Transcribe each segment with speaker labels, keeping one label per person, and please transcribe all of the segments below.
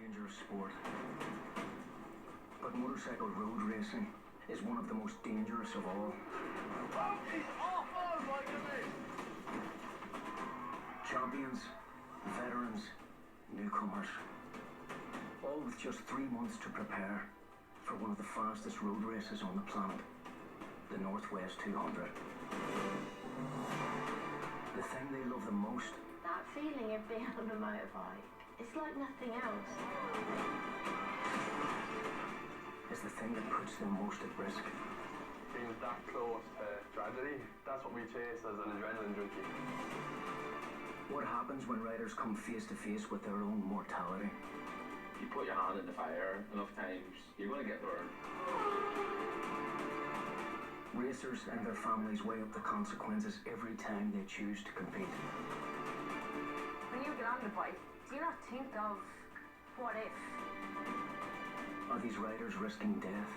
Speaker 1: dangerous sport, but motorcycle road racing is one of the most dangerous of all. Champions, veterans, newcomers, all with just 3 months to prepare for one of the fastest road races on the planet, the Northwest 200. The thing they love the most,
Speaker 2: that feeling of being on a motorbike, it's like nothing else.
Speaker 1: Is the thing that puts them most at risk.
Speaker 3: Being that close to tragedy, that's what we chase as an adrenaline junkie.
Speaker 1: What happens when riders come face to face with their own mortality?
Speaker 4: You put your hand in the fire enough times, you're going to get burned.
Speaker 1: Racers and their families weigh up the consequences every time they choose to compete.
Speaker 2: When you get on the bike, do you not think of what if?
Speaker 1: Are these riders risking death?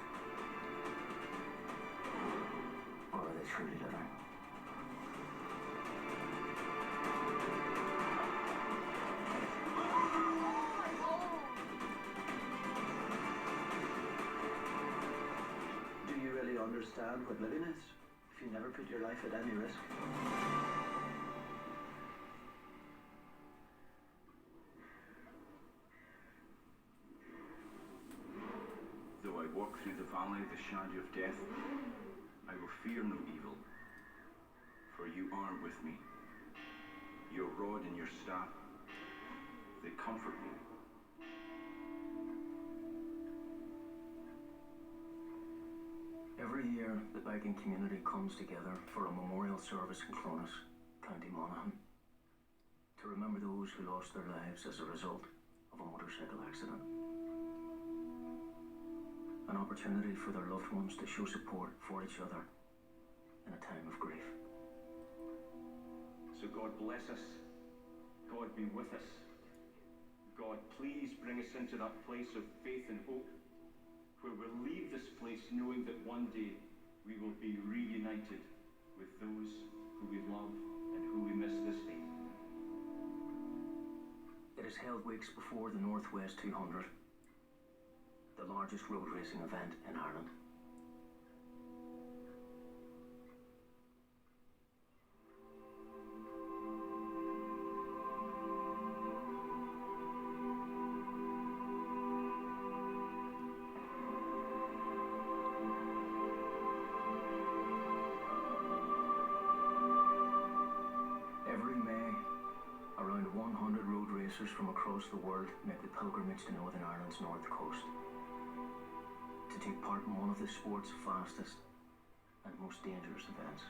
Speaker 1: Or are they truly living?
Speaker 5: Do you really understand what living is if you never put your life at any risk?
Speaker 6: Though I walk through the valley of the shadow of death, I will fear no evil, for you are with me. Your rod and your staff, they comfort me.
Speaker 1: Every year, the biking community comes together for a memorial service in Clonus, County Monaghan, to remember those who lost their lives as a result of a motorcycle accident. An opportunity for their loved ones to show support for each other in a time of grief.
Speaker 6: So God bless us. God be with us. God, please bring us into that place of faith and hope where we'll leave this place knowing that one day we will be reunited with those who we love and who we miss this day.
Speaker 1: It is held weeks before the Northwest 200, the largest road racing event in Ireland. Every May, around 100 road racers from across the world make the pilgrimage to Northern Ireland's north coast to take part in one of the sport's fastest and most dangerous events.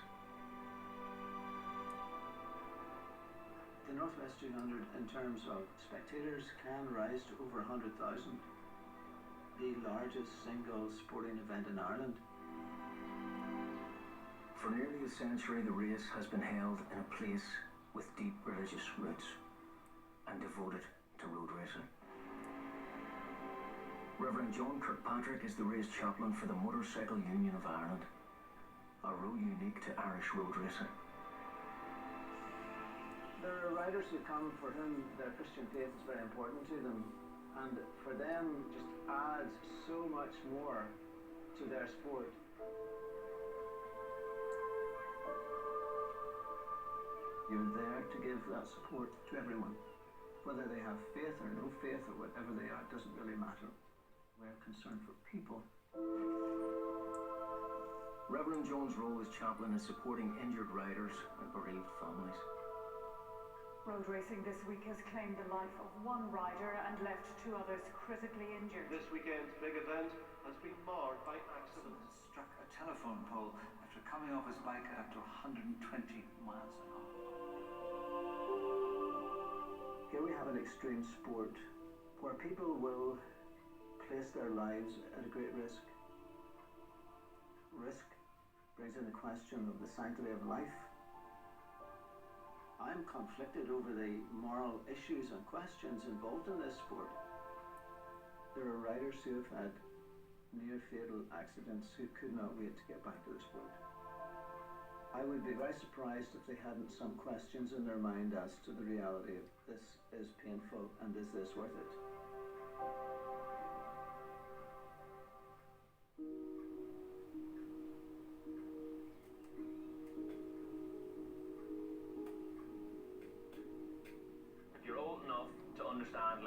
Speaker 5: The Northwest 200, in terms of spectators, can rise to over 100,000. The largest single sporting event in Ireland.
Speaker 1: For nearly a century, the race has been held in a place with deep religious roots and devoted to road racing. Reverend John Kirkpatrick is the race chaplain for the Motorcycle Union of Ireland, a row unique to Irish road racing.
Speaker 5: There are riders who come for whom their Christian faith is very important to them, and for them just adds so much more to their sport. You're there to give that support to everyone. Whether they have faith or no faith or whatever they are, it doesn't really matter. We're concerned for people.
Speaker 1: Reverend John's role as chaplain is supporting injured riders and bereaved families.
Speaker 7: Road racing this week has claimed the life of one rider and left 2 others critically injured.
Speaker 8: This weekend's big event has been marred by accidents.
Speaker 9: Struck a telephone pole after coming off his bike at up to 120 miles an hour.
Speaker 5: Here we have an extreme sport where people will place their lives at a great risk. Risk brings in the question of the sanctity of life. I'm conflicted over the moral issues and questions involved in this sport. There are riders who have had near fatal accidents who could not wait to get back to the sport. I would be very surprised if they hadn't some questions in their mind as to the reality of this is painful and is this worth it?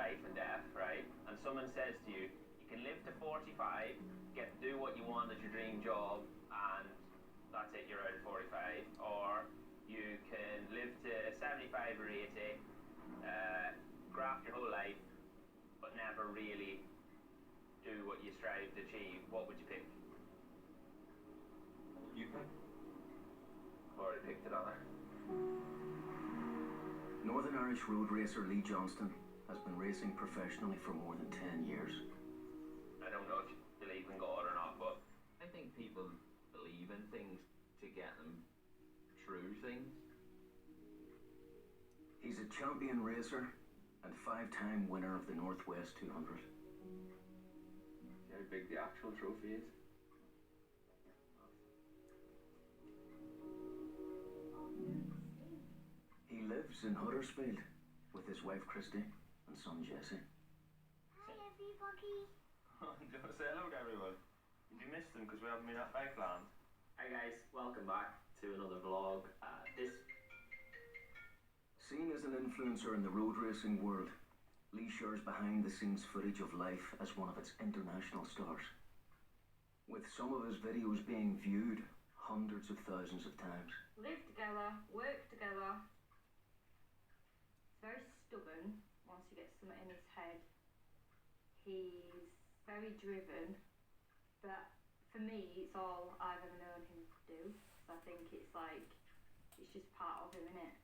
Speaker 10: life and death, right? And someone says to you, you can live to 45, get to do what you want at your dream job, and that's it, you're out at 45. Or you can live to 75 or 80, graft your whole life, but never really do what you strive to achieve. What would you pick?
Speaker 6: You pick?
Speaker 10: Already picked it on there.
Speaker 1: Northern Irish road racer Lee Johnston has been racing professionally for more than 10 years.
Speaker 10: I don't know if you believe in God or not, but
Speaker 4: I think people believe in things to get them through things.
Speaker 1: He's a champion racer and 5-time winner of the Northwest 200.
Speaker 4: See how big the actual trophy is?
Speaker 1: He lives in Huddersfield with his wife Christy and son Jesse.
Speaker 2: Hi, everybody.
Speaker 10: do you want to say hello to everyone? Did you miss them because we haven't been at Backland?
Speaker 4: Hi guys, welcome back to another vlog.
Speaker 1: Seen as an influencer in the road racing world, Lee shares behind-the-scenes footage of life as one of its international stars, with some of his videos being viewed hundreds of thousands of times.
Speaker 2: Live together, work together. He's very stubborn once he gets something in his head. He's very driven, but for me, it's all I've ever known him to do. So I think it's like, it's just part of him, innit?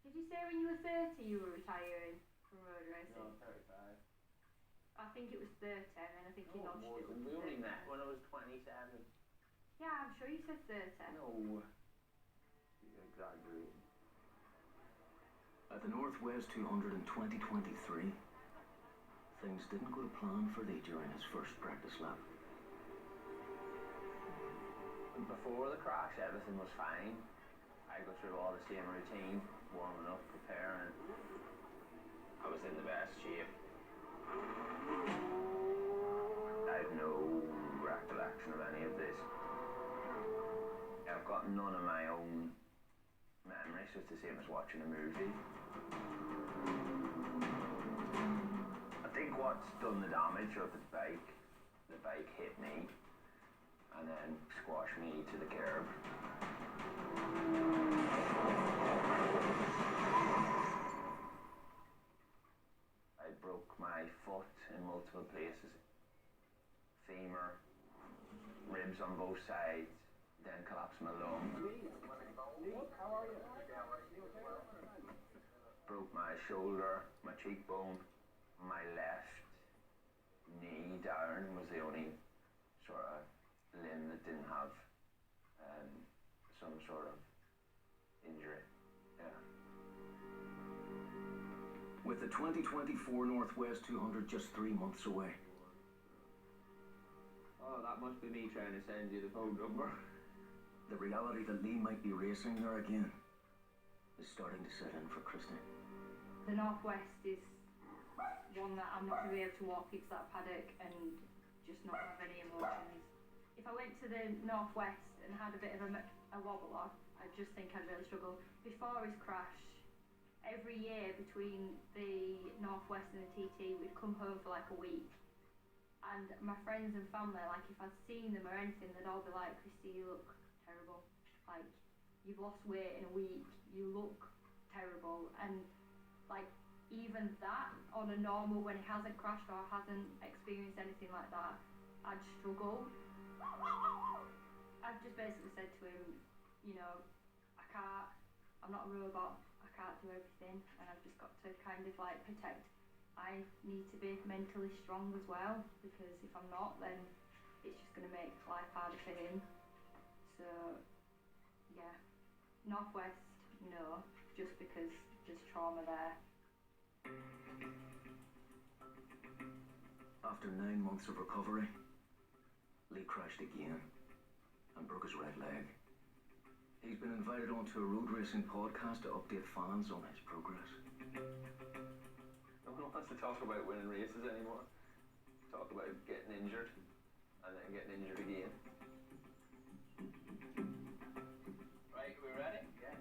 Speaker 2: Did you say when you were 30 you were retiring from road racing?
Speaker 10: No, 35.
Speaker 2: I think it was 30, and then I think you notched it.
Speaker 10: We only met when I was 27.
Speaker 2: Yeah, I'm sure you said 30.
Speaker 10: No. You're exaggerating.
Speaker 1: At the Northwest 200 in 2023, things didn't go to plan for Lee during his first practice lap.
Speaker 10: Before the crash, everything was fine. I go through all the same routine, warming up, preparing. I was in the best shape. I have no recollection of any of this. I've got none of my own memories, so it's the same as watching a movie. I think what's done the damage of the bike hit me and then squashed me to the curb. I broke my foot in multiple places. Femur, ribs on both sides, then collapsed my lung. Broke my shoulder, my cheekbone, my left knee down was the only sort of limb that didn't have some sort of injury. Yeah.
Speaker 1: With the 2024 Northwest 200 just 3 months away,
Speaker 10: Oh, that must be me trying to send you the phone number.
Speaker 1: the reality that Lee might be racing there again is starting to set in for Christy.
Speaker 2: The Northwest is one that I'm not going to be able to walk into that paddock and just not have any emotions. If I went to the Northwest and had a bit of a wobbler, I just think I'd really struggle. Before his crash, every year between the Northwest and the TT, we'd come home for like a week. And my friends and family, like if I'd seen them or anything, they'd all be like, Christy, you look terrible. Like, you've lost weight in a week, you look terrible. And like, even that, on a normal, when he hasn't crashed or hasn't experienced anything like that, I'd struggle. I've just basically said to him, you know, I'm not a robot, I can't do everything, and I've just got to kind of like protect. I need to be mentally strong as well, because if I'm not, then it's just going to make life harder for him. So, yeah, Northwest, no, just because there's trauma there.
Speaker 1: After 9 months of recovery, Lee crashed again and broke his right leg. He's been invited onto a road racing podcast to update fans on his progress.
Speaker 10: No one wants to talk about winning races anymore. Talk about getting injured and then getting injured again. Right, we ready?
Speaker 8: Yeah.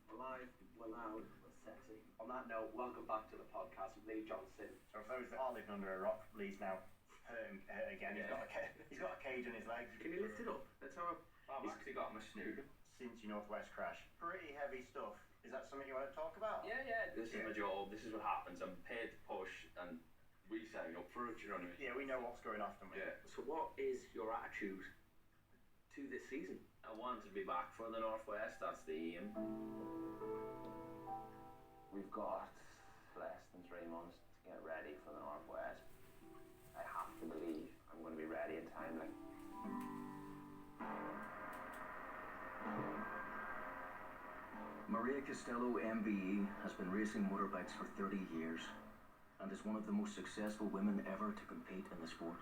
Speaker 8: We're live, we're loud, we're sexy. On that note, welcome back to the podcast with Lee Johnson.
Speaker 11: So for those that are living under a rock, Lee's now hurt again.
Speaker 4: Yeah.
Speaker 11: He's got a cage on his legs.
Speaker 4: Can you lift it up? Let's have a... He's actually got my snooker.
Speaker 11: Since your Northwest crash. Pretty heavy stuff. Is that something you want to talk about?
Speaker 4: Yeah. This is my job. This is what happens. I'm paid to push and we sign up for it, you know what I mean?
Speaker 11: Yeah, we know what's going on, don't we?
Speaker 4: Yeah. So what is your attitude to this season? I want to be back for the Northwest. That's the aim.
Speaker 10: We've got less than 3 months to get ready for the Northwest. I have to believe I'm going to be ready in time. Like.
Speaker 1: Maria Costello MBE has been racing motorbikes for 30 years and is one of the most successful women ever to compete in the sport.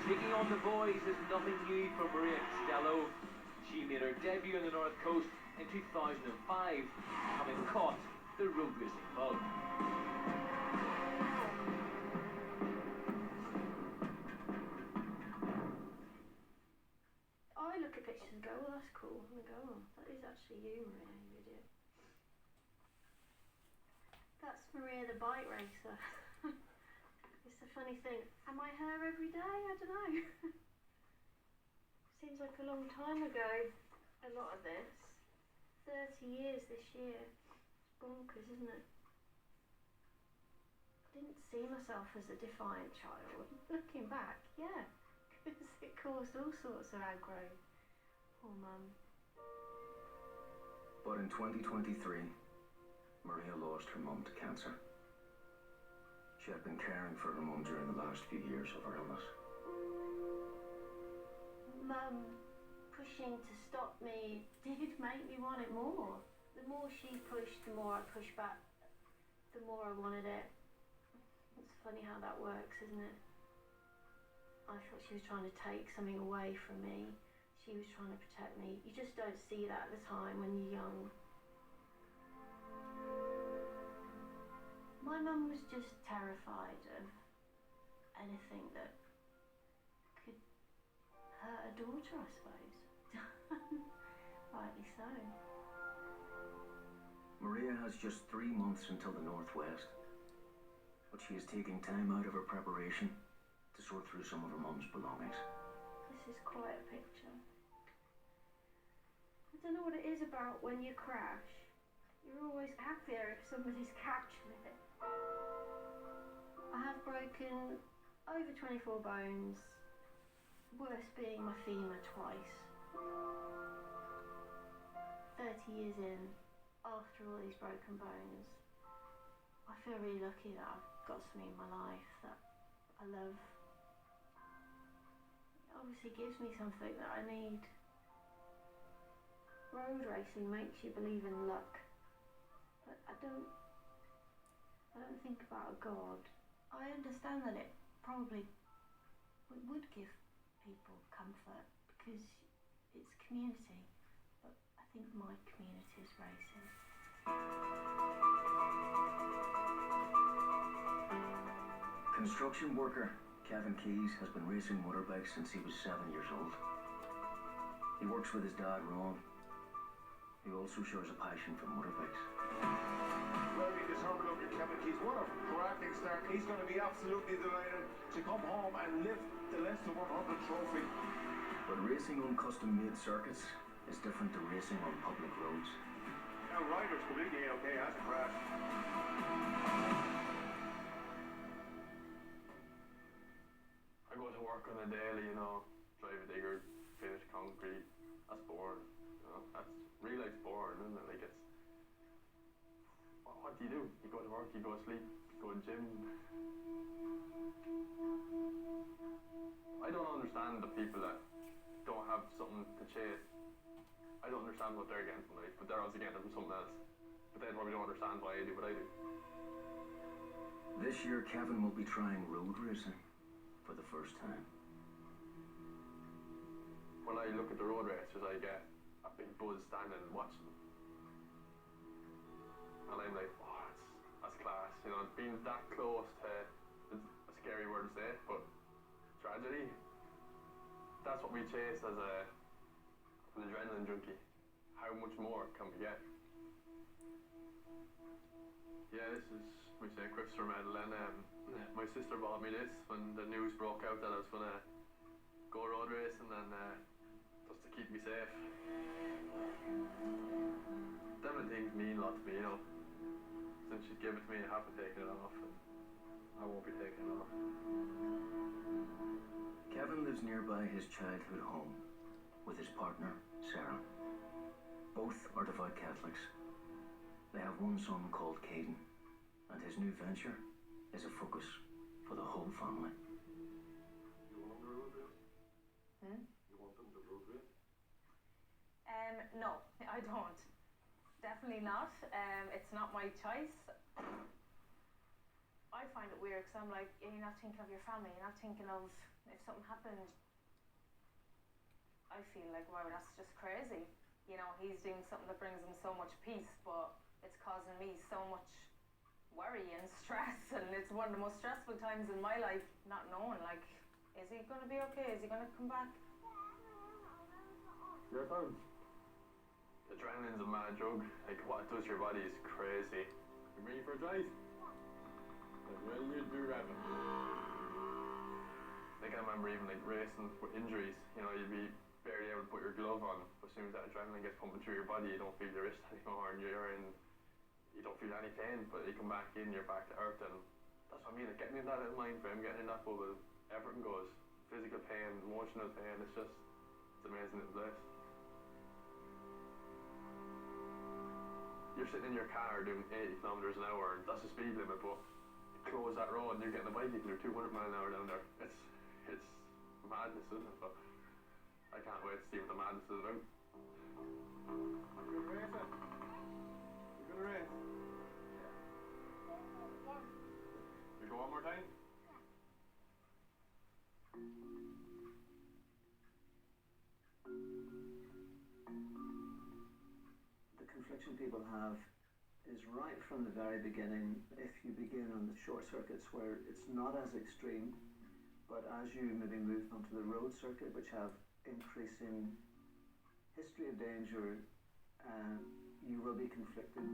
Speaker 12: Taking on the boys is nothing new for Maria Costello. She made her debut on the North Coast in 2005, having caught the road racing bug.
Speaker 2: I look at pictures and go, well, that's cool. And I go, oh, that is actually you, Maria, you idiot. That's Maria the bike racer. It's the funny thing. Am I her every day? I don't know. Seems like a long time ago, a lot of this. 30 years this year. It's bonkers, isn't it? I didn't see myself as a defiant child. Looking back, yeah. Because it caused all sorts of aggro. Poor mum.
Speaker 1: But in 2023, Maria lost her mum to cancer. She had been caring for her mum during the last few years of her illness.
Speaker 2: Mum pushing to stop me did make me want it more. The more she pushed, the more I pushed back, the more I wanted it. It's funny how that works, isn't it? I thought she was trying to take something away from me. She was trying to protect me. You just don't see that at the time when you're young. My mum was just terrified of anything that could hurt a daughter, I suppose. Rightly so.
Speaker 1: Maria has just 3 months until the Northwest, but she is taking time out of her preparation to sort through some of her mum's belongings.
Speaker 2: This is quite a picture. I don't know what it is about when you crash. You're always happier if somebody's capturing it. I have broken over 24 bones, worst being my femur twice. 30 years in, after all these broken bones, I feel really lucky that I've got something in my life that I love. It obviously gives me something that I need. Road racing makes you believe in luck, but I don't think about a God. I understand that it probably would give people comfort because it's community, but I think my community is racing.
Speaker 1: Construction worker Kevin Keys has been racing motorbikes since he was 7 years old. He works with his dad Ron, who also shows a passion for motorbikes.
Speaker 13: Well, you just have a look at Kevin Keys. What a cracking start. He's going to be absolutely delighted to come home and lift the Leinster 100 trophy.
Speaker 1: But racing on custom-made circuits is different to racing on public roads.
Speaker 13: Now, Ryder's completely okay, hasn't crashed.
Speaker 3: I go to work on a daily, drive a digger, finish concrete. That's boring. That's real life's boring, isn't it? Like it's. What do? You go to work, you go to sleep, you go to gym. I don't understand the people that don't have something to chase. I don't understand what they're getting from life, but they're also getting it from something else. But they probably don't understand why I do what I do.
Speaker 1: This year, Kevin will be trying road racing for the first time.
Speaker 3: When I look at the road racers, I get a big buzz standing and watching them. And I'm like, oh, that's class. Being that close to, it's a scary word to say, but tragedy. That's what we chase as an adrenaline junkie. how much more can we get? Yeah, this is my St. Christopher medal, and my sister bought me this when the news broke out that I was gonna go road racing, and just to keep me safe. Them things mean a lot to me, you know. Since she's given it to me, I haven't taken it off, and I won't be taking it off.
Speaker 1: Kevin lives nearby his childhood home with his partner, Sarah. Both are devout Catholics. They have one son called Caden, and his new venture is a focus for the whole family.
Speaker 3: You want them to road race? You want them to road race?
Speaker 14: No, I don't. Definitely not. It's not my choice. I find it weird because I'm like, you're not thinking of your family, you're not thinking of if something happened. I feel like, wow, that's just crazy. You know, he's doing something that brings him so much peace, but it's causing me so much worry and stress, and it's one of the most stressful times in my life, not knowing, like, is he going to be okay? Is he going to come back?
Speaker 3: Your turn. Adrenaline's a mad drug. Like, what it does to your body is crazy. You ready for a drive? Then will you be revving? Like, I remember even like racing with injuries, you know, you'd be barely able to put your glove on. As soon as that adrenaline gets pumping through your body, you don't feel your wrist anymore, and you don't feel any pain, but you come back in, you're back to earth, and that's what I mean, like, getting in that little mind frame, getting in that bubble, everything goes. Physical pain, emotional pain, it's amazing little place. You're sitting in your car doing 80 kilometers an hour, and that's the speed limit, but you close that road and you're getting a bike, you can do 200 miles an hour down there. It's madness, isn't it? But I can't wait to see what the madness is about. You're gonna race it? You're gonna race? We go one more time?
Speaker 5: The confliction people have is right from the very beginning. If you begin on the short circuits where it's not as extreme, but as you maybe move onto the road circuit, which have increasing history of danger, you will be conflicted.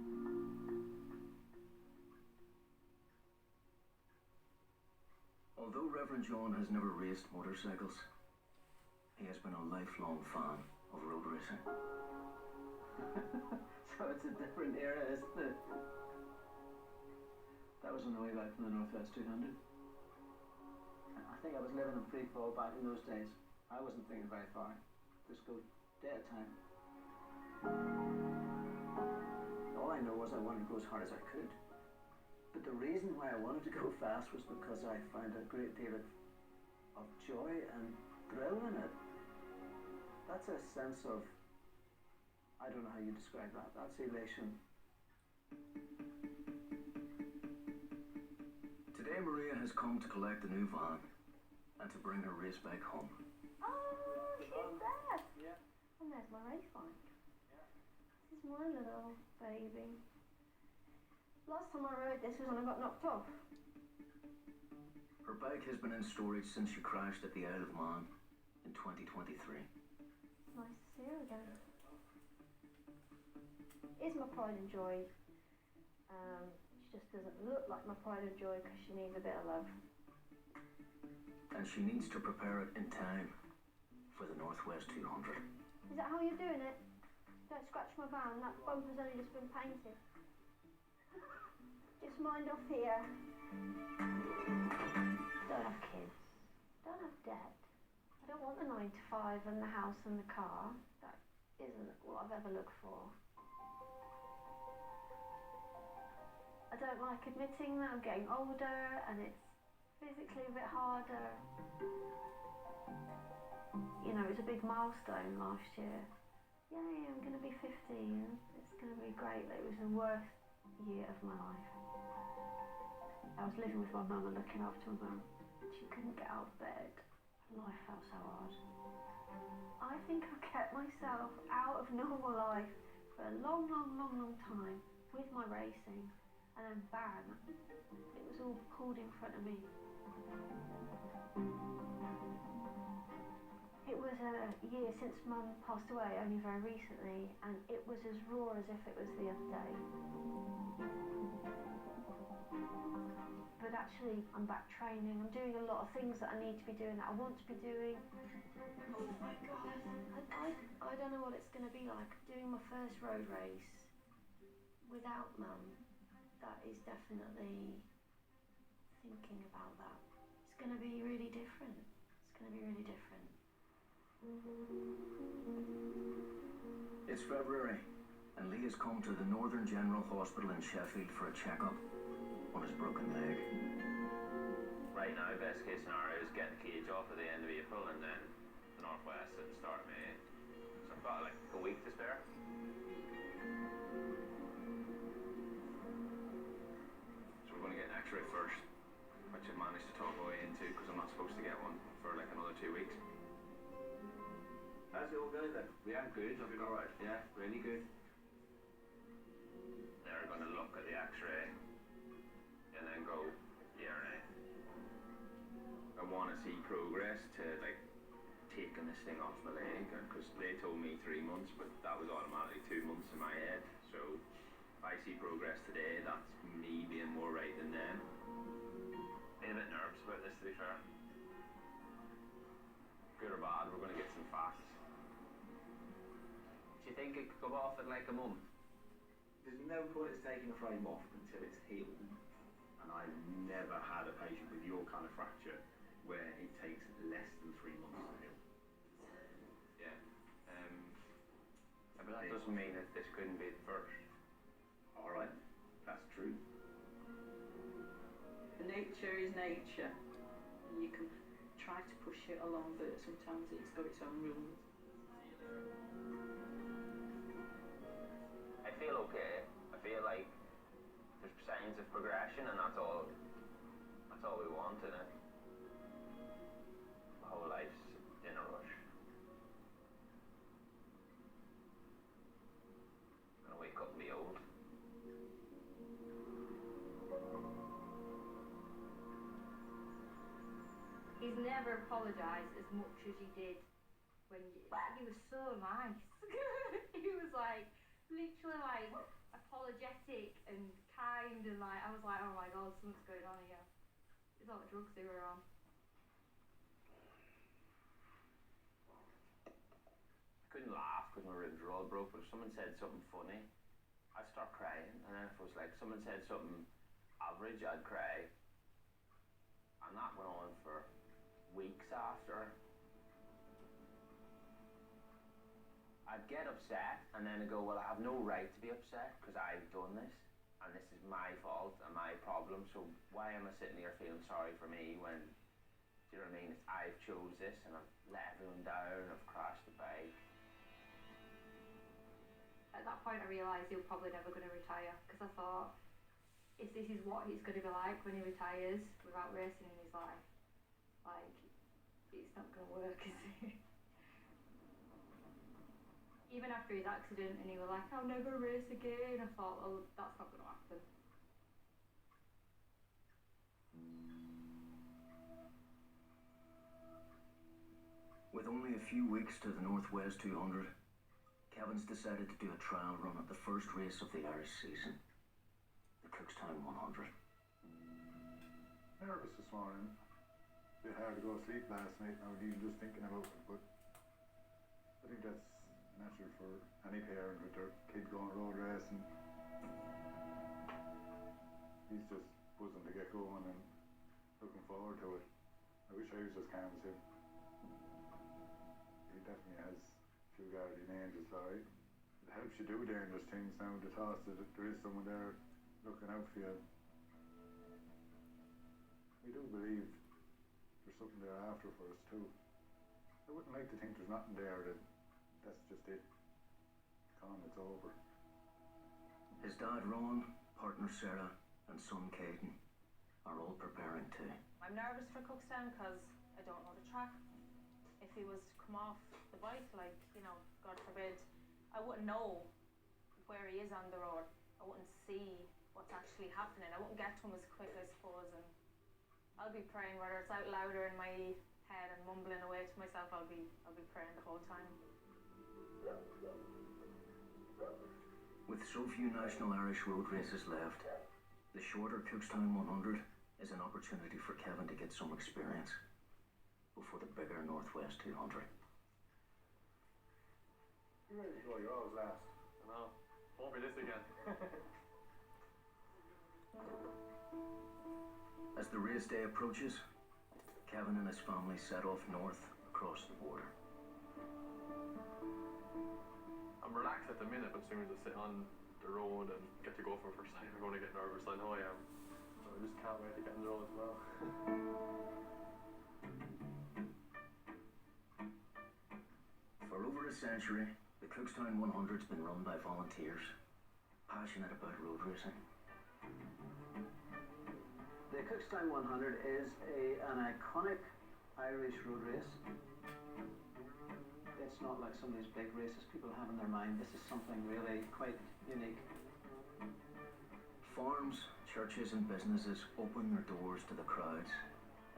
Speaker 1: Although Reverend John has never raced motorcycles, he has been a lifelong fan of road racing.
Speaker 5: So it's a different era, isn't it? That was on the way back from the Northwest 200. I think I was living in free fall back in those days. I wasn't thinking very far. Just go day at a time. All I know was I wanted to go as hard as I could. But the reason why I wanted to go fast was because I found a great deal of joy and thrill in it. That's a sense of, I don't know how you describe that. That's elation.
Speaker 1: Today Maria has come to collect the new van and to bring her race bike home.
Speaker 2: Oh, she's there.
Speaker 6: Yeah.
Speaker 2: And there's my race bike.
Speaker 6: Yeah.
Speaker 2: This is my little baby. Last time I rode this was when I got knocked off.
Speaker 1: Her bike has been in storage since she crashed at the Isle of Man in 2023.
Speaker 2: Nice to see her again. Is my pride and joy. She just doesn't look like my pride and joy because she needs a bit of love.
Speaker 1: And she needs to prepare it in time for the Northwest 200.
Speaker 2: Is that how you're doing it? Don't scratch my van, that bumper's only just been painted. Just mind off here. Don't have kids. Don't have debt. I don't want the 9 to 5 and the house and the car. That isn't what I've ever looked for. I don't like admitting that I'm getting older and it's physically a bit harder. You know, it was a big milestone last year. Yay, I'm going to be 50 and it's going to be great. It was the worst year of my life. I was living with my mum and looking after my mum. She couldn't get out of bed. Life felt so hard. I think I kept myself out of normal life for a long time with my racing, and then bang, it was all pulled in front of me.
Speaker 15: It was a year since Mum passed away, only very recently, and it was as raw as if it was the other day. But actually, I'm back training. I'm doing a lot of things that I need to be doing, that I want to be doing. Oh my God. I don't know what it's going to be like. Doing my first road race without Mum, that is definitely thinking about that. It's going to be really different. It's going to be really different.
Speaker 1: It's February, and Lee has come to the Northern General Hospital in Sheffield for a checkup on his broken leg.
Speaker 10: Right now, best case scenario is get the cage off at the end of April and then the Northwest at the start of May. So I've got like a week to spare. So we're going to get an x-ray first, which I managed to talk my way into because I'm not supposed to get one for like another 2 weeks.
Speaker 9: How's it all going then?
Speaker 10: Yeah, good. I've got alright. Yeah, really good. They're going to look at the x-ray and then go, yeah or nay. I want to see progress to like taking this thing off my leg, because they told me 3 months, but that was automatically 2 months in my head. So if I see progress today, that's me being more right than them. Been a bit nervous about this, to be fair. Good or bad, we're going to get some facts. Do you think it could come off in like a month?
Speaker 9: There's no point in taking a frame off until it's healed. And I've never had a patient with your kind of fracture where it takes less than 3 months to heal.
Speaker 10: Yeah. But that doesn't mean that this couldn't be the first.
Speaker 9: Alright, that's true.
Speaker 16: Nature is nature. You can try to push it along, but sometimes it's got its own rules.
Speaker 10: I feel okay. I feel like there's signs of progression, and that's all we want, isn't it? My whole life's in a rush. I'm gonna wake up and be old.
Speaker 2: He's never apologised as much as he did when he was so nice. He was like, literally like apologetic and kind, and like I was like, oh my God, something's going on here. It's all the drugs they were on.
Speaker 10: I couldn't laugh because my ribs were all broke, but if someone said something funny, I'd start crying, and then if it was like someone said something average, I'd cry. And that went on for weeks after. I'd get upset, and then I'd go, well, I have no right to be upset because I've done this, and this is my fault and my problem, so why am I sitting here feeling sorry for me when, do you know what I mean, I've chose this and I've let everyone down, I've crashed the bike.
Speaker 2: At that point I realised he was probably never going to retire, because I thought, if this is what he's going to be like when he retires without racing in his life, like, it's not going to work, is it? Even after his accident, and he was like, I'll never race again, I thought, well, that's not going to happen.
Speaker 1: With only a few weeks to the Northwest 200, Kevin's decided to do a trial run at the first race of the Irish season, the Cookstown 100.
Speaker 13: Nervous this morning. Bit hard to go to sleep last night now, even just thinking about it, but I think that's natural for any parent with their kid going road racing. He's just buzzing to get going and looking forward to it. I wish I was as calm as him. He definitely has a few guardian angels, alright. It helps you do dangerous things now, the thought that there is someone there looking out for you. We do believe there's something there after for us too. I wouldn't like to think there's nothing there, that that's just it. Gone, it's over.
Speaker 1: His dad Ron, partner Sarah, and son Caden are all preparing too.
Speaker 14: I'm nervous for Cookstown because I don't know the track. If he was to come off the bike, like, you know, God forbid, I wouldn't know where he is on the road. I wouldn't see what's actually happening. I wouldn't get to him as quick, I suppose, and I'll be praying whether it's out louder in my head and mumbling away to myself. I'll be praying the whole time.
Speaker 1: With so few National Irish road races left, the shorter Cookstown 100 is an opportunity for Kevin to get some experience before the bigger Northwest 200.
Speaker 13: You're ready to go, you're always last.
Speaker 3: I know. Won't be this again.
Speaker 1: As the race day approaches, Kevin and his family set off north across the border.
Speaker 3: I'm relaxed at the minute, but as soon as I sit on the road and get to go for the first time, I'm going to get nervous. I know I am. So I just can't wait to get on the road as well.
Speaker 1: For over a century, the Cookstown 100's been run by volunteers, passionate about road racing.
Speaker 5: The Cookstown 100 is an iconic Irish road race. It's not like some of these big races people have in their mind. This is something really quite unique.
Speaker 1: Farms, churches and businesses open their doors to the crowds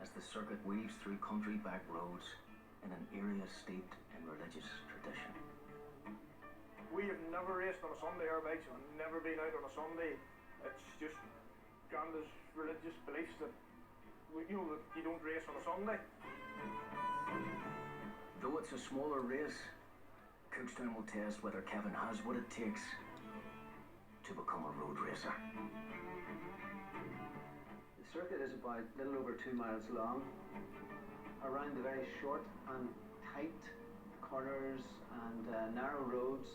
Speaker 1: as the circuit weaves through country back roads in an area steeped in religious tradition.
Speaker 17: We have never raced on a Sunday. Our bikes have never been out on a Sunday. It's just Granda's religious beliefs that that you don't race on a Sunday.
Speaker 1: Though it's a smaller race, Cookstown will test whether Kevin has what it takes to become a road racer.
Speaker 5: The circuit is about a little over 2 miles long. Around the very short and tight corners and narrow roads,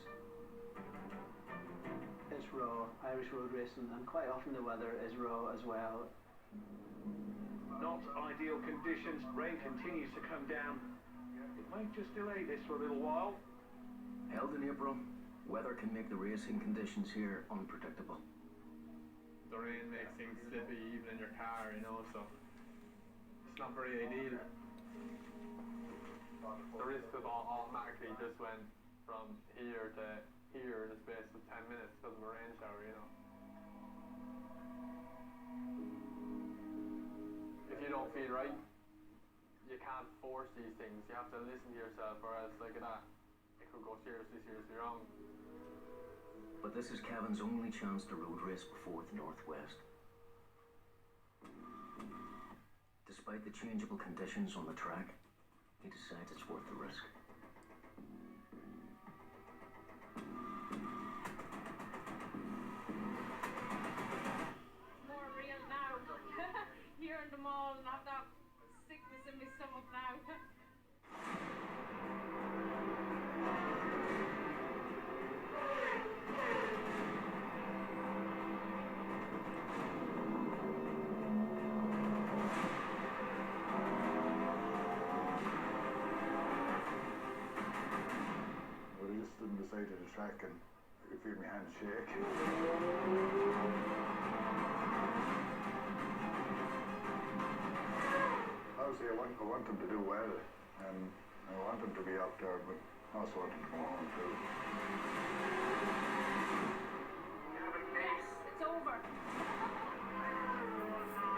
Speaker 5: it's raw Irish road racing, and quite often the weather is raw as well.
Speaker 12: Not ideal conditions. Rain continues to come down. It might just delay this for a little while.
Speaker 1: Held in April, weather can make the racing conditions here unpredictable.
Speaker 3: The rain makes things slippy even in your car, so it's not very ideal. The risk of automatically just went from here to here in the space of 10 minutes because of a rain shower, If you don't feel right, you can't force these things. You have to listen to yourself, or else like that, it could go seriously wrong.
Speaker 1: But this is Kevin's only chance to road race before the Northwest. Despite the changeable conditions on the track, he decides it's worth the risk.
Speaker 14: More real now. Here in the mall and I've that sickness in my stomach now.
Speaker 13: Well, I just stood on the side of the track and I could feel my hands shake. Obviously, I want them to do well, and I want them to be up there, but I also want them to come home too.
Speaker 14: Yes, it's over.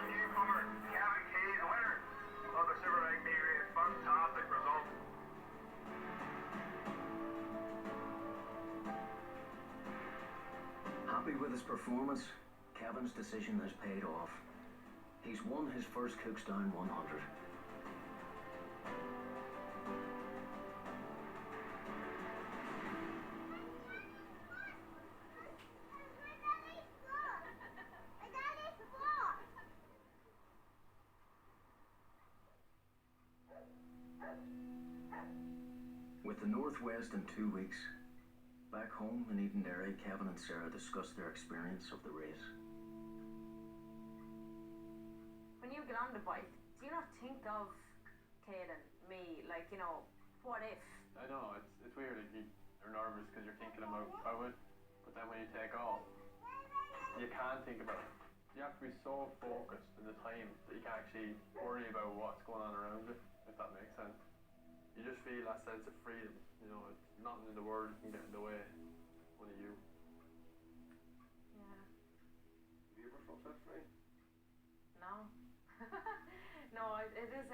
Speaker 18: Newcomer, Kevin Key, the winner of the Super Bike B race. Fantastic result.
Speaker 1: Happy with his performance, Kevin's decision has paid off. He's won his first Cookstown 100. With the Northwest in 2 weeks, back home in Edenderry, Kevin and Sarah discussed their experience of the race.
Speaker 14: When you get on the bike, do you not think of Caden, me, what if?
Speaker 3: I know, it's weird, you're nervous because you're thinking about I would, but then when you take off, you can't think about it. You have to be so focused in the time that you can actually worry about what's going on around you, if that makes sense. You just feel that sense of freedom, it's nothing in the world can get in the way, only you.
Speaker 14: Yeah.
Speaker 3: Have you ever felt that free?
Speaker 14: No. No, it is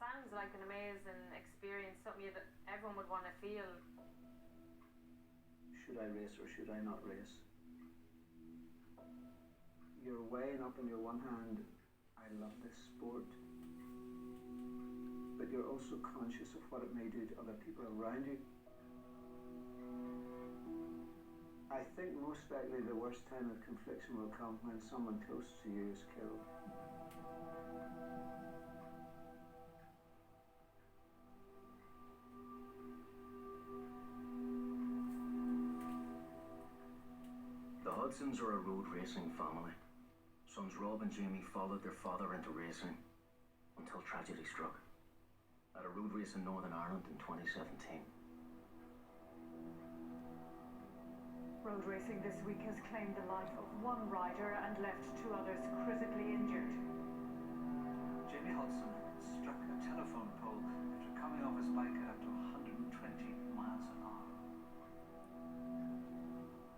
Speaker 14: sounds like an amazing experience, something that everyone would want to feel.
Speaker 5: Should I race or should I not race? You're weighing up on your one hand, I love this sport, but you're also conscious of what it may do to other people around you. I think most likely the worst time of confliction will come when someone close to you is killed.
Speaker 1: The Hudsons are a road racing family. Sons Rob and Jamie followed their father into racing until tragedy struck at a road race in Northern Ireland in 2017.
Speaker 7: Road racing this week has claimed the life of one rider and left 2 others critically injured.
Speaker 19: Jamie Hudson struck a telephone pole after coming off his bike at up to 120 miles an hour.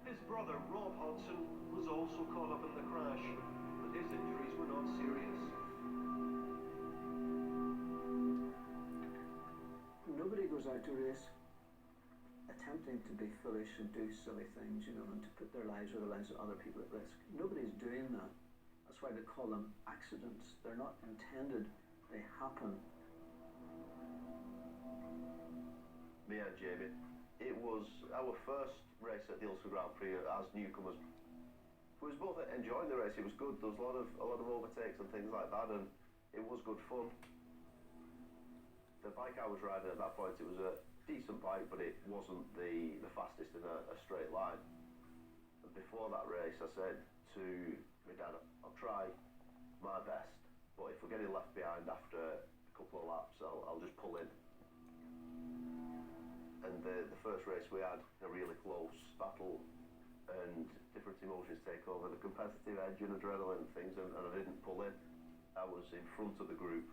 Speaker 8: His brother, Rob Hudson, was also caught up in the crash, but his injuries were not serious.
Speaker 5: Nobody goes out to race attempting to be foolish and do silly things, you know, and to put their lives or the lives of other people at risk. Nobody's doing that. That's why they call them accidents. They're not intended, they happen.
Speaker 20: Me and Jamie, it was our first race at the Ulster Grand Prix as newcomers. We was both enjoying the race. It was good. There was a lot of overtakes and things like that, and it was good fun. The bike I was riding at that point, it was a decent bike, but it wasn't the fastest in a straight line. And before that race, I said to my dad, I'll try my best, but if we're getting left behind after a couple of laps, I'll just pull in. And the first race we had a really close battle, and different emotions take over, the competitive edge and adrenaline and things, and I didn't pull in. I was in front of the group,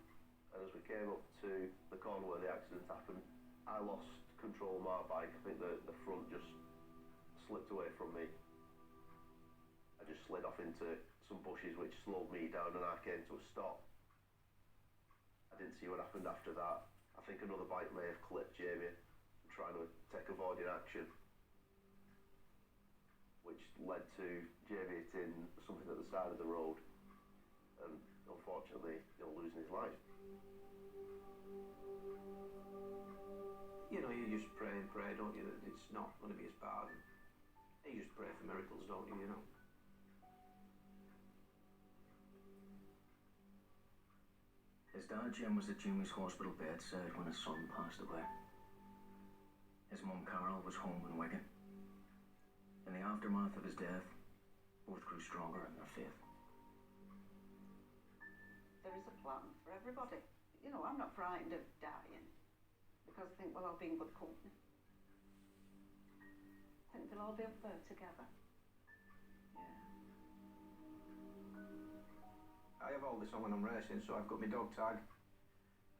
Speaker 20: and as we came up to the corner where the accident happened, I lost control of my bike. I think the front just slipped away from me. I just slid off into some bushes which slowed me down, and I came to a stop. I didn't see what happened after that. I think another bike may have clipped Jamie, trying to take avoiding action, which led to Jamie hitting something at the side of the road and unfortunately, losing his life.
Speaker 21: You know, you just pray and pray, don't you, that it's not going to be as bad. You just pray for miracles, don't you, you know?
Speaker 1: His dad, Jim, was at Jamie's hospital bedside when his son passed away. His mum, Carol, was home in Wigan. In the aftermath of his death, both grew stronger in their faith.
Speaker 16: There is a plan for everybody. You know, I'm not frightened of dying, because I think we'll all be in good company. I think they'll all be up there together. Yeah.
Speaker 21: I have all this on when I'm racing, so I've got my dog tag,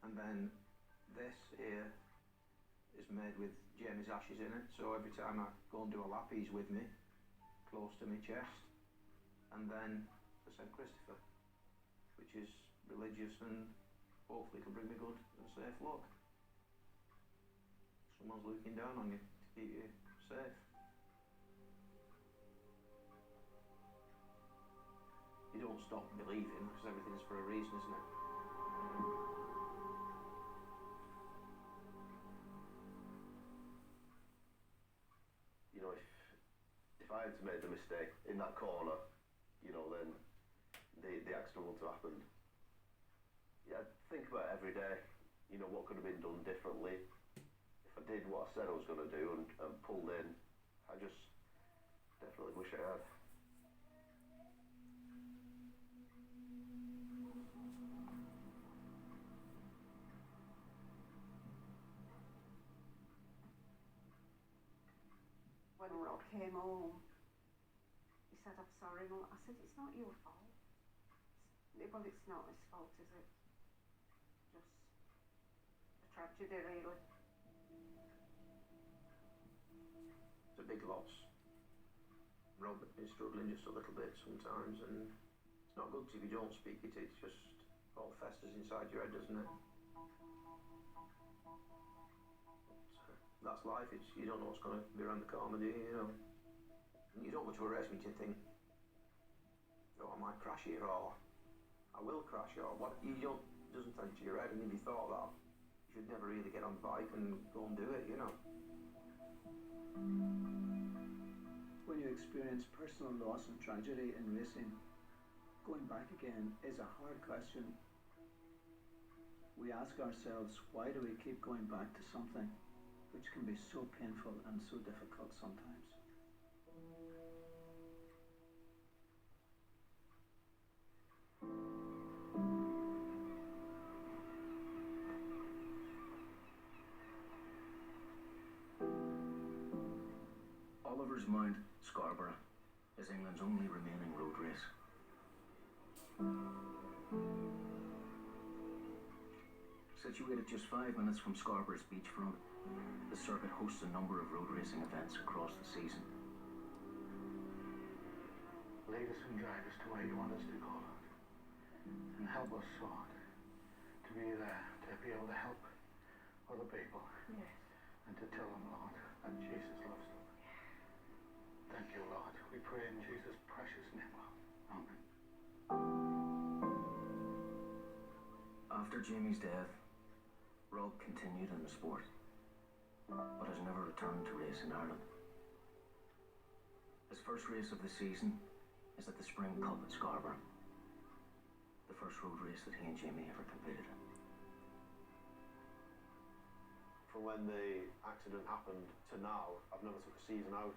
Speaker 21: and then this here is made with Jamie's ashes in it, so every time I go and do a lap, he's with me, close to my chest, and then the St. Christopher, which is religious and hopefully can bring me good and safe luck. Someone's looking down on you to keep you safe. You don't stop believing, because everything's for a reason, isn't it?
Speaker 20: You know, if I had made the mistake in that corner, then the accident wouldn't have happened. Yeah, I think about it every day, what could have been done differently. If I did what I said I was going to do and pulled in, I just definitely wish I had.
Speaker 16: When Rob came home, he said, I'm sorry, Mum. I said, it's not your fault. Well, it's not his fault, is it? Just a tragedy, really.
Speaker 21: It's a big loss. Rob is struggling just a little bit sometimes, and it's not good if you don't speak it. It's just all festers inside your head, doesn't it?
Speaker 1: That's life. You don't know what's going to be around the corner, do you? You know, you don't go to a race when you think, oh, I might crash here, or I will crash, or what. You don't, doesn't enter your head, and if you thought that, you should never really get on the bike and go and do it, you know.
Speaker 5: When you experience personal loss and tragedy in racing, going back again is a hard question. We ask ourselves, why do we keep going back to something which can be so painful and so difficult sometimes?
Speaker 1: Oliver's Mount, Scarborough, is England's only remaining road race. Situated just 5 minutes from Scarborough's beachfront, the circuit hosts a number of road racing events across the season.
Speaker 11: Lead us and guide us to where you want us to go, Lord. And help us, Lord, to be there, to be able to help other people.
Speaker 16: Yes.
Speaker 11: And to tell them, Lord, that Jesus loves them. Thank you, Lord. We pray in Jesus' precious name, Lord. Amen.
Speaker 1: After Jamie's death, Rob continued in the sport, but has never returned to race in Ireland. His first race of the season is at the Spring Cup at Scarborough, the first road race that he and Jamie ever competed in.
Speaker 20: From when the accident happened to now, I've never took a season out.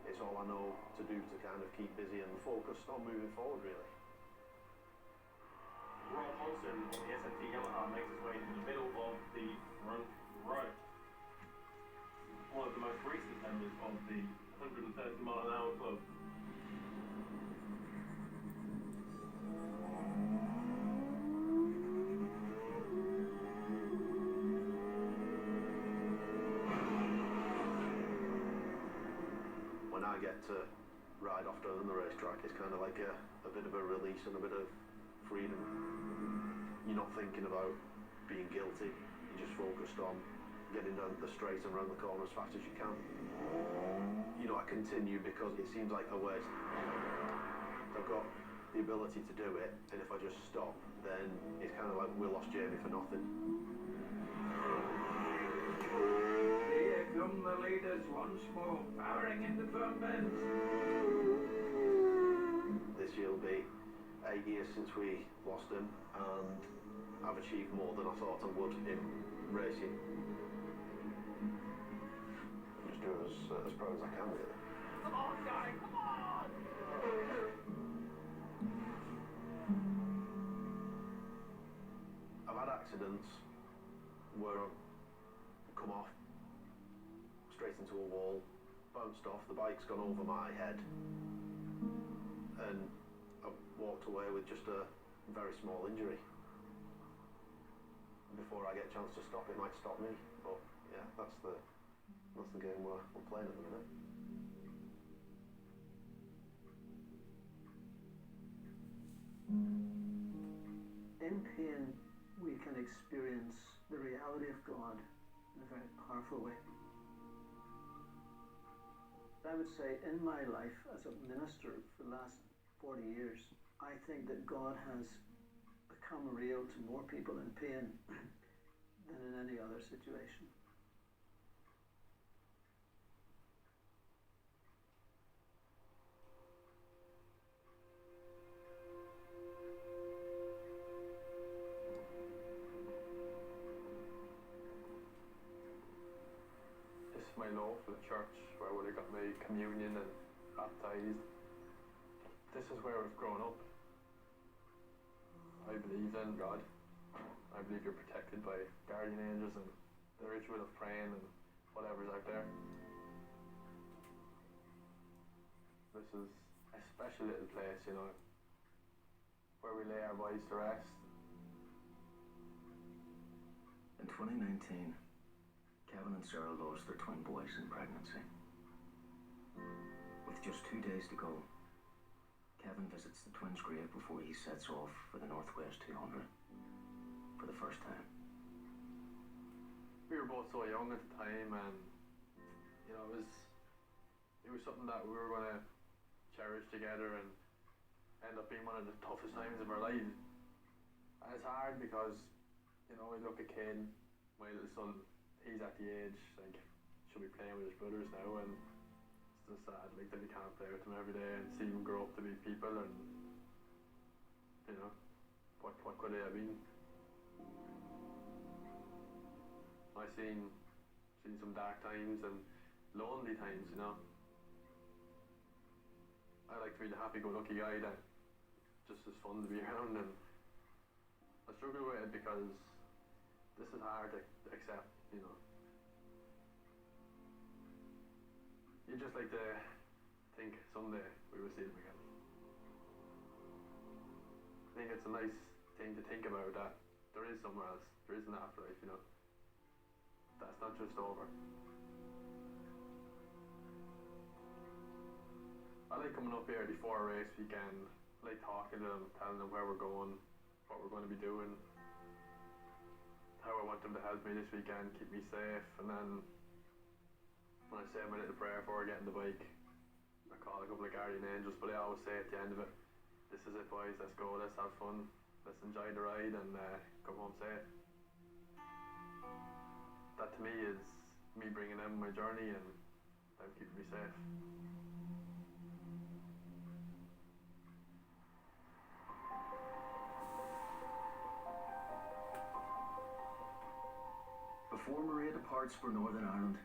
Speaker 20: It's all I know to do to kind of keep busy and focused on moving forward, really.
Speaker 3: Rob Hodgson on the SMT Yamaha makes his way into the middle of the front row. One of the most recent members of the 130-mile-an-hour club.
Speaker 20: When I get to ride off on the racetrack, it's kind of like a bit of a release and a bit of freedom. You're not thinking about being guilty, you're just focused on getting down the straight and round the corner as fast as you can. You know, I continue because it seems like a waste. I've got the ability to do it, and if I just stop, then it's kind of like we lost Jamie for nothing.
Speaker 11: Here come the leaders once more, powering in the front bends.
Speaker 20: This year will be 8 years since we lost him, and I've achieved more than I thought I would in racing. Just do as proud as I can, really.
Speaker 11: Come on, guy, come on!
Speaker 20: I've had accidents where I've come off straight into a wall, bounced off, the bike's gone over my head, and I've walked away with just a very small injury. Before I get a chance to stop, it might stop me, but yeah, that's the game we're playing at the minute.
Speaker 5: In pain, we can experience the reality of God in a very powerful way. I would say in my life as a minister for the last 40 years, I think that God has become real to more people in pain than in any other situation.
Speaker 3: This is my law for the church, where I would have got my communion and baptised. This is where I've grown up. I believe in God. I believe you're protected by guardian angels and the ritual of praying and whatever's out there. This is a special little place, you know, where we lay our bodies to rest.
Speaker 1: In 2019, Kevin and Sarah lost their twin boys in pregnancy. With just 2 days to go, Kevin visits the twins' grave before he sets off for the Northwest 200. for the first time.
Speaker 3: We were both so young at the time, and you know, it was something that we were going to cherish together, and end up being one of the toughest times of our lives. And it's hard because, you know, I look at Kane, my little son, he's at the age, like, should be playing with his brothers now, and it's just sad, like, that we can't play with them every day and see them grow up to be people, and, you know, what could they have been? I've seen some dark times and lonely times, you know. I like to be the happy-go-lucky guy that just is fun to be around, and I struggle with it because this is hard to accept, you know. You just like to think someday we will see them again. I think it's a nice thing to think about, that there is somewhere else, there is an afterlife, you know. That's not just over. I like coming up here before a race weekend, I like talking to them, telling them where we're going, what we're going to be doing, how I want them to help me this weekend, keep me safe, and then when I say my little prayer before I get on the bike, I call a couple of guardian angels, but I always say at the end of it, this is it boys, let's go, let's have fun, let's enjoy the ride and come home safe. That to me is me bringing them my journey and them keeping me safe.
Speaker 1: Before Maria departs for Northern Ireland,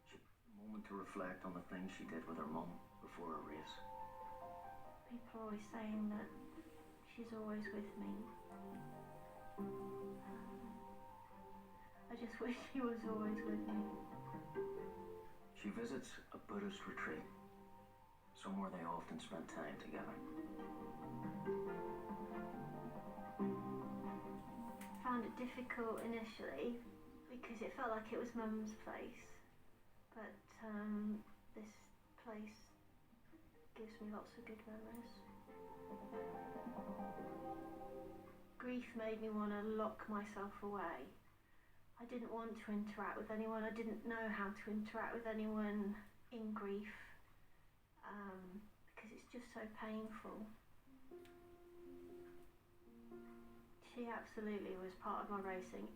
Speaker 1: she takes a moment to reflect on the things she did with her mum before a race.
Speaker 15: People are always saying that she's always with me. I just wish she was always with me.
Speaker 1: She visits a Buddhist retreat, somewhere they often spend time together.
Speaker 15: Found it difficult initially because it felt like it was Mum's place, but this place gives me lots of good memories. Grief made me want to lock myself away. I didn't want to interact with anyone. I didn't know how to interact with anyone in grief because it's just so painful. She absolutely was part of my racing.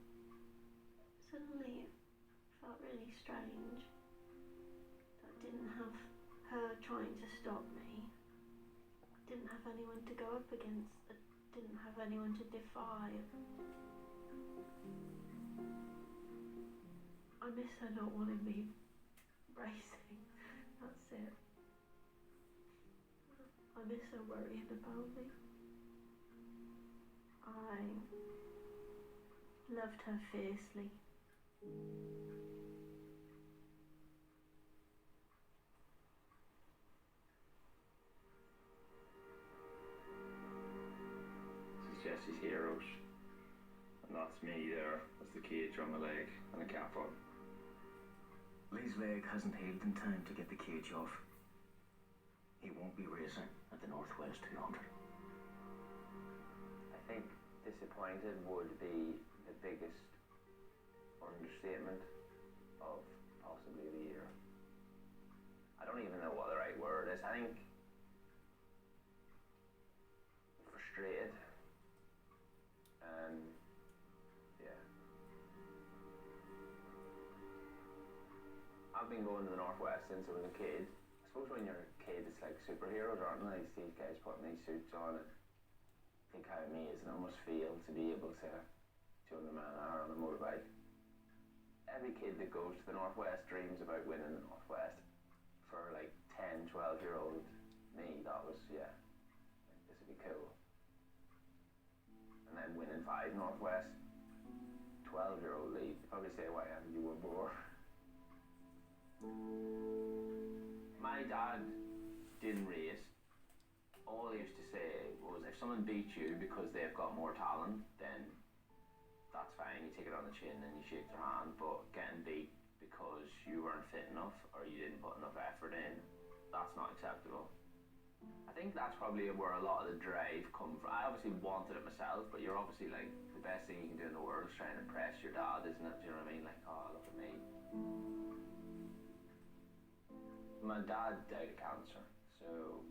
Speaker 15: Suddenly it felt really strange that I didn't have her trying to stop me. I didn't have anyone to go up against. I didn't have anyone to defy. I miss her not wanting me racing. That's it. I miss her worrying about me. I loved her fiercely.
Speaker 10: This is Jesse's Heroes, and that's me there with the cage on my leg and a cap on.
Speaker 1: Lee's leg hasn't healed in time to get the cage off. He won't be racing at the Northwest 200.
Speaker 10: I think disappointed would be the biggest understatement of possibly the year. I don't even know what the right word is. I think frustrated and yeah. I've been going to the Northwest since I was a kid. I suppose when you're a kid it's like superheroes, aren't they? These guys putting these suits on and think how amazing it must feel to be able to 200 mile an hour on a motorbike. Every kid that goes to the Northwest dreams about winning the Northwest. For like 10, 12-year-old me, that was, yeah, this would be cool. And then winning 5 Northwest, 12-year-old Lee, you'd probably say, why haven't you won more? My dad didn't race. All he used to say was, if someone beats you because they've got more talent, then that's fine, you take it on the chin and you shake their hand, but getting beat because you weren't fit enough or you didn't put enough effort in, that's not acceptable. I think think that's probably where a lot of the drive comes from. I obviously wanted it myself, but you're obviously like, the best thing you can do in the world is try and impress your dad, isn't it? Do you know what I mean? Like, oh, look at me. My dad died of cancer, so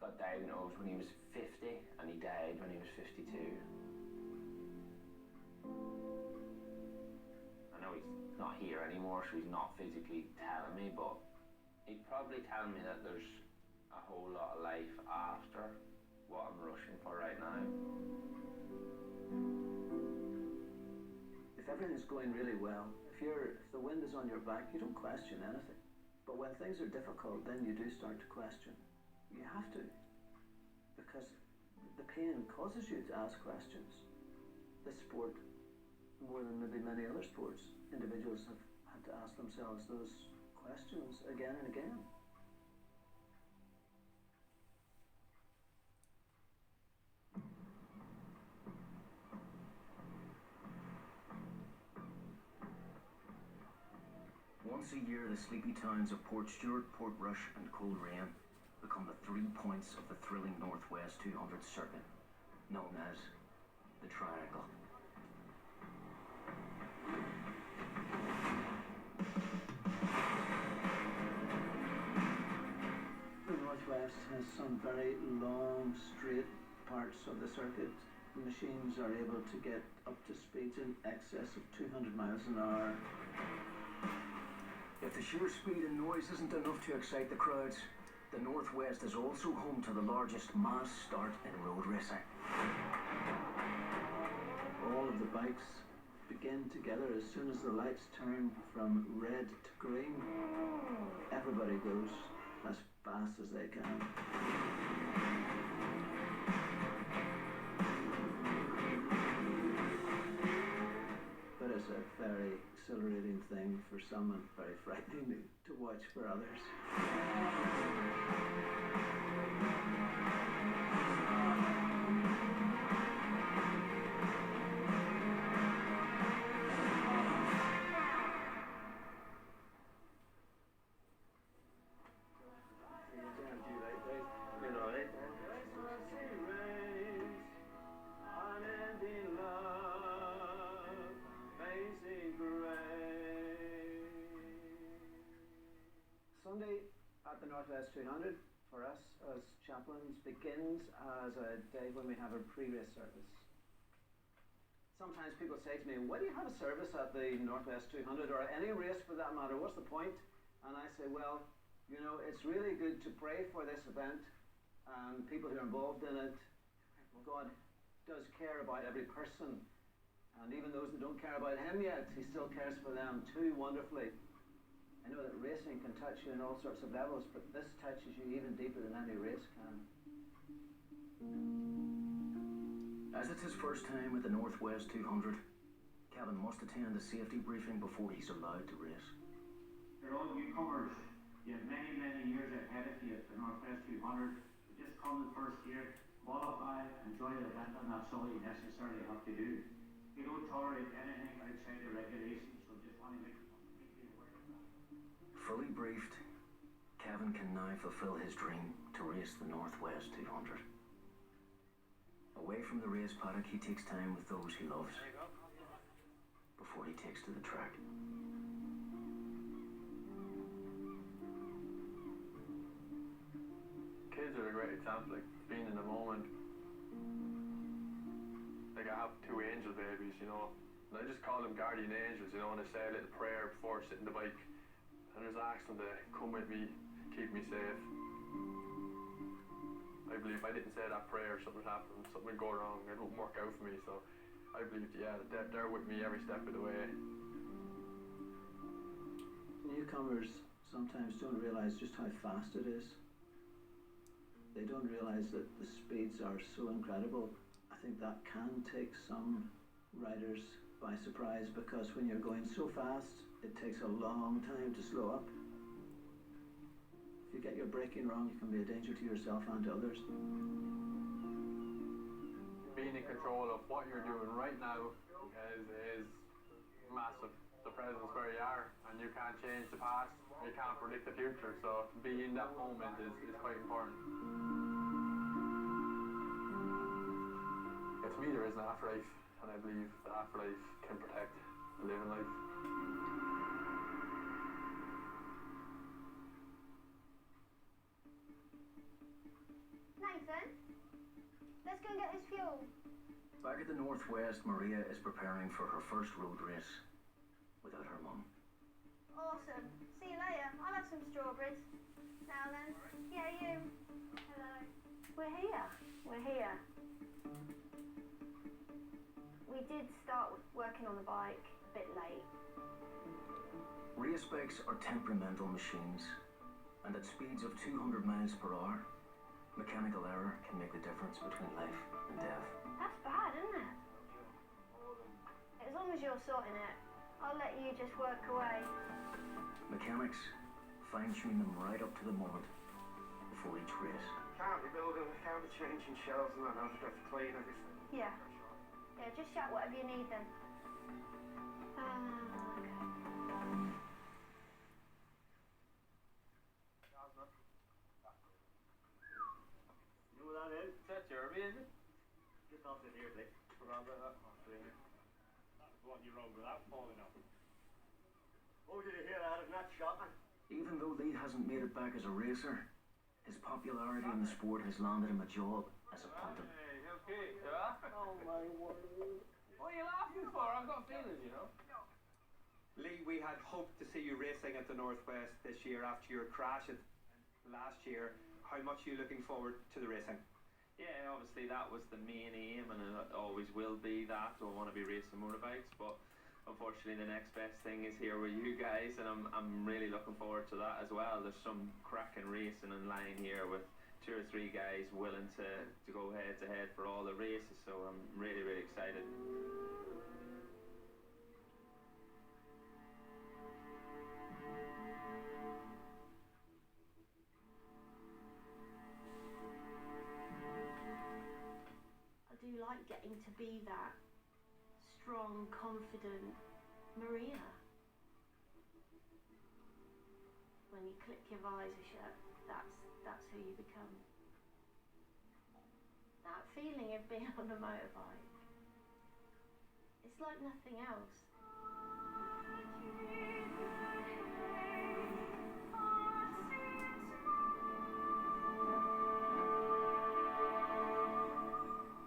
Speaker 10: got diagnosed when he was 50 and he died when he was 52. I know he's not here anymore, so he's not physically telling me, but he'd probably tell me that there's a whole lot of life after what I'm rushing for right now.
Speaker 5: If everything's going really well, if the wind is on your back, you don't question anything. But when things are difficult, then you do start to question. You have to, because the pain causes you to ask questions. This sport, more than maybe many other sports, individuals have had to ask themselves those questions again and again.
Speaker 1: Once a year, the sleepy towns of Portrush, Portrush and Coleraine become the 3 points of the thrilling Northwest 200 circuit, known as the Triangle.
Speaker 5: The Northwest has some very long, straight parts of the circuit. Machines are able to get up to speeds in excess of 200 miles an hour.
Speaker 1: If the sheer speed and noise isn't enough to excite the crowds, the Northwest is also home to the largest mass start in road racing.
Speaker 5: All of the bikes begin together as soon as the lights turn from red to green. Everybody goes as fast as they can. But it's a very exhilarating thing for some and very frightening to watch for others. Sunday at the Northwest 200 for us as chaplains begins as a day when we have a pre-race service. Sometimes people say to me, why do you have a service at the Northwest 200 or any race for that matter? What's the point? And I say, well, you know, it's really good to pray for this event and people who are involved in it. God does care about every person, and even those that don't care about him yet, he still cares for them too wonderfully. I know that racing can touch you in all sorts of levels, but this touches you even deeper than any race can.
Speaker 1: As it's his first time at the Northwest 200, Kevin must attend a safety briefing before he's allowed to race.
Speaker 4: You're all newcomers. You have many, many years ahead of you at the Northwest 200. You just come the first year, qualify, enjoy the event, and that's all you necessarily have to do. You don't tolerate anything outside the regulations, so just want to make you completely aware of that.
Speaker 1: Fully briefed, Kevin can now fulfill his dream to race the Northwest 200. Away from the race paddock, he takes time with those he loves before he takes to the track.
Speaker 3: Kids are a great example, like being in the moment. Like I have 2 angel babies, you know, and I just call them guardian angels, you know, and I say a little prayer before sitting the bike, and I just ask them to come with me, keep me safe. I believe if I didn't say that prayer, something would happen, something would go wrong, it wouldn't work out for me, so I believe, yeah, that they're with me every step of the way.
Speaker 5: Newcomers sometimes don't realise just how fast it is. They don't realise that the speeds are so incredible. I think that can take some riders by surprise, because when you're going so fast, it takes a long time to slow up. If you get your braking wrong, you can be a danger to yourself and to others.
Speaker 3: Being in control of what you're doing right now is massive. The present's where you are, and you can't change the past, you can't predict the future, so being in that moment is quite important. to me there is an afterlife, and I believe the afterlife can protect the living life.
Speaker 15: Nathan, let's go and get this fuel.
Speaker 1: Back at the Northwest, Maria is preparing for her first road race without her mum.
Speaker 15: Awesome. See you later. I'll have some strawberries. Now then. Yeah, you. Hello. We're here. We're here. We did start working on the bike a bit late.
Speaker 1: Race bikes are temperamental machines, and at speeds of 200 miles per hour, mechanical error can make the difference between life and death.
Speaker 15: That's bad, isn't it? As long as you're sorting it, I'll let you just work away.
Speaker 1: Mechanics fine-tune them right up to the moment before each race.
Speaker 18: Can't be building, can't be changing shelves and that, I'll just have to clean everything.
Speaker 15: Yeah. Yeah, just shout whatever you need then. Okay.
Speaker 4: You know what that is?
Speaker 12: Is that Jeremy, is it?
Speaker 4: Just off the ear, Dick.
Speaker 12: Forgot about that.
Speaker 4: That's what you wrote without falling off. Oh, did you hear that? Isn't that shocking?
Speaker 1: Even though Lee hasn't made it back as a racer, his popularity in the sport has landed him a job as a punter.
Speaker 12: Hey, okay, yeah?
Speaker 4: Oh my word.
Speaker 12: What are you laughing for? I've got feelings, you know.
Speaker 6: Lee, we had hoped to see you racing at the Northwest this year after your crash last year. How much are you looking forward to the racing?
Speaker 12: Yeah, obviously that was the main aim, and it always will be that. I want to be racing motorbikes, but unfortunately the next best thing is here with you guys, and I'm really looking forward to that as well. There's some cracking racing in line here with 2 or 3 guys willing to go head to head for all the races, so I'm really, really excited.
Speaker 15: I do like getting to be that strong, confident Maria. When you click your visor shut, that's who you become. That feeling of being on a motorbike, it's like nothing else.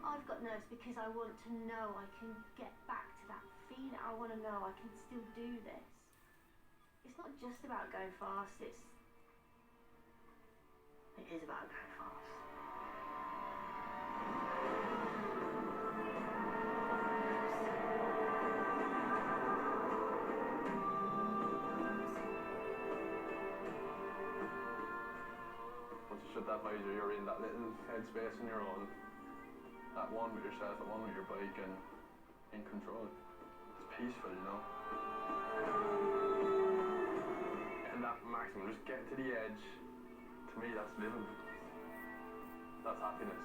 Speaker 15: I've got nerves because I want to know I can get back to that feeling. I want to know I can still do this. It's not just about going fast, it is about going fast.
Speaker 3: Once you shut that visor, you're in that little headspace on your own. That one with yourself, that one with your bike, and in control. It's peaceful, you know. And that maximum, just getting to the edge, to me that's living. That's happiness.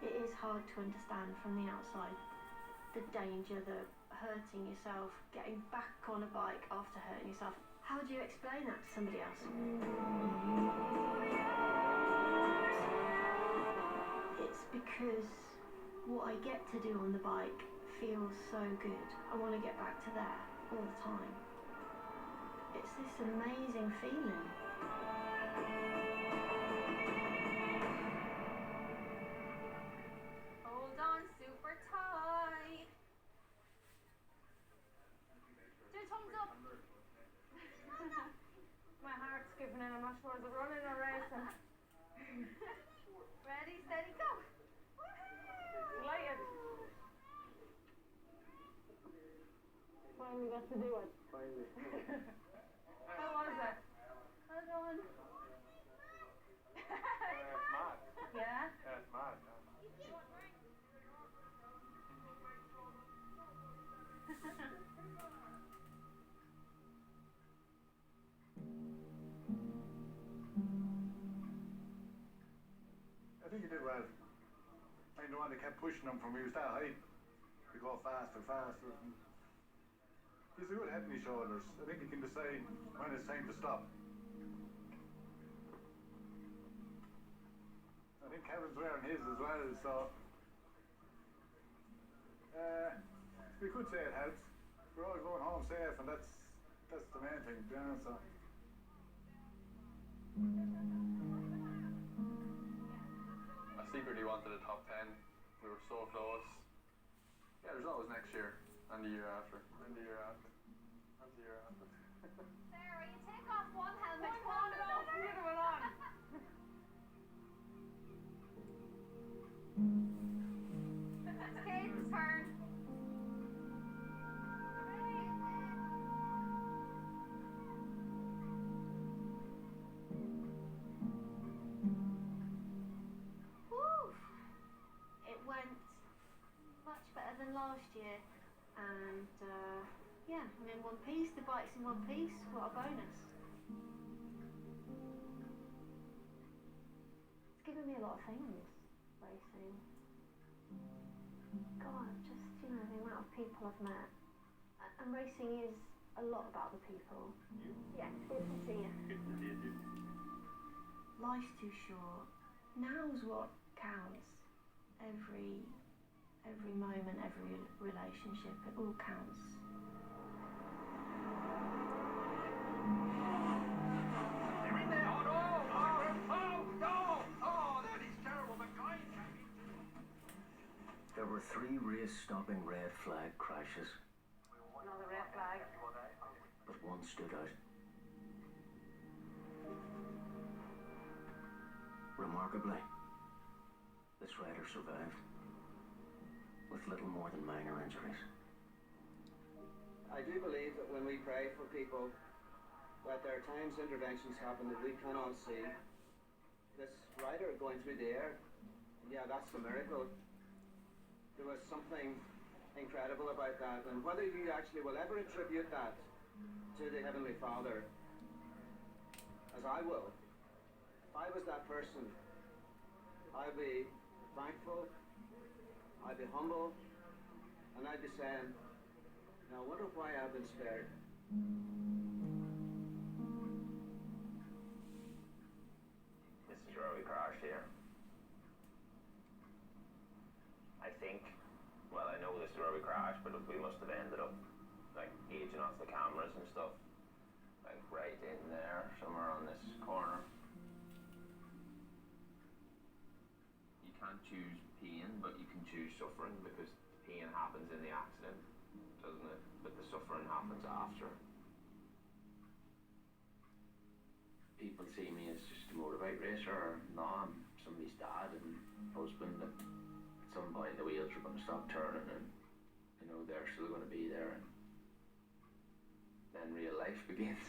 Speaker 15: It is hard to understand from the outside. The danger, the hurting yourself, getting back on a bike after hurting yourself. How do you explain that to somebody else? It's because what I get to do on the bike feels so good. I want to get back to that all the time. It's this amazing feeling.
Speaker 14: Hold on super tight. Do a thumbs up.
Speaker 15: My heart's skipping and I'm not sure is it running or racing.
Speaker 14: Ready, steady, go.
Speaker 15: Delighted. Finally got to do it.
Speaker 3: Finally.
Speaker 15: How was it?
Speaker 14: Hold on.
Speaker 3: It's mad.
Speaker 14: Yeah?
Speaker 3: Yeah, it's mad.
Speaker 13: I think you did well. I mean, the one that kept pushing him from he was that height to go faster, faster. And He's a good head on his shoulders. I think he can decide when it's time to stop. I think Kevin's wearing his as well, so we could say it helps. We're all going home safe, and that's the main thing, to be honest. So.
Speaker 3: I secretly wanted a top 10. We were so close. Yeah, there's always next year, and the year after, and the year after, and the year after.
Speaker 14: Sarah, you take off one helmet, one off the other one on. It's Kate's turn.
Speaker 15: Woo! It went much better than last year, and yeah, I'm in one piece. The bike's in one piece. What a bonus! It's given me a lot of things, racing. God, just the amount of people I've met, and racing is a lot about the people. Yeah, good to see you.
Speaker 3: Good to see you too.
Speaker 15: Life's too short. Now's what counts. Every moment, every relationship, it all counts.
Speaker 18: They're in there! Oh, no! Oh, that is terrible, but guys...
Speaker 1: There were 3 race-stopping red flag crashes,
Speaker 14: Another red flag.
Speaker 1: but one stood out. Remarkably, this rider survived, with little more than minor injuries.
Speaker 5: I do believe that when we pray for people, that there are times interventions happen that we cannot see. This rider going through the air, yeah, that's a miracle. There was something incredible about that, and whether you actually will ever attribute that to the Heavenly Father, as I will, if I was that person, I'd be thankful, I'd be humble, and I'd be saying, now I wonder why I've been spared.
Speaker 10: This is where we crashed here. I think, well, I know this is where we crashed, but we must have ended up, like, gauging off the cameras and stuff. Like, right in there, somewhere on this corner. You can't choose pain, but you can choose suffering, because pain happens in the accident, doesn't it? But the suffering happens after. People see me as just a motorbike racer, or no, I'm somebody's dad and husband, and at some point the wheels are going to stop turning, and they're still going to be there, and then real life begins.